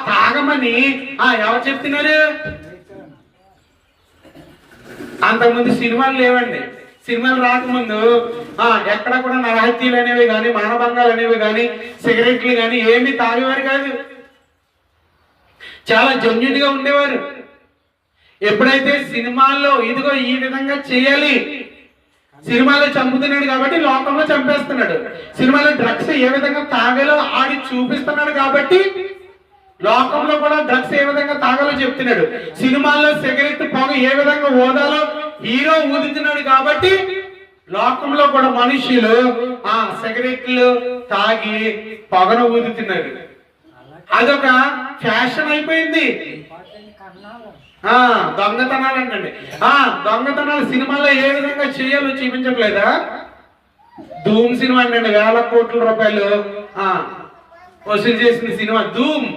తాగమని ఎవరు చెప్తున్నారు? అంతకుముందు సినిమాలు లేవండి. సినిమాలు రాకముందు ఎక్కడ కూడా నరహత్యలు అనేవి కానీ, మానభంగాలు అనేవి కానీ, సిగరెట్లు కానీ ఏమీ తాగేవారు కాదు. చాలా జెన్యూన్ గా ఉండేవారు. ఎప్పుడైతే సినిమాల్లో ఇదిగో ఈ విధంగా చేయాలి, సినిమాలో చంపుతున్నాడు కాబట్టి లోకంలో చంపేస్తున్నాడు, సినిమాలో డ్రగ్స్ ఏ విధంగా తాగాలో ఆడి చూపిస్తున్నాడు కాబట్టి లోకంలో కూడా డ్రగ్స్ ఏ విధంగా తాగాలో చెప్తున్నాడు, సినిమాల్లో సిగరెట్ పొగ ఏ విధంగా ఊదాలో హీరో ఊదుతున్నాడు కాబట్టి లోకంలో కూడా మనుషులు సిగరెట్లు తాగి పొగను ఊదుతున్నారు. అదొక ఫ్యాషన్ అయిపోయింది. దొంగతనాలు అంటండి. దొంగతనాలు సినిమాల్లో ఏ విధంగా చేయాలో చూపించట్లేదా? ధూమ్ సినిమా అంటండి, వేల కోట్ల రూపాయలు వసూలు చేసిన సినిమా ధూమ్.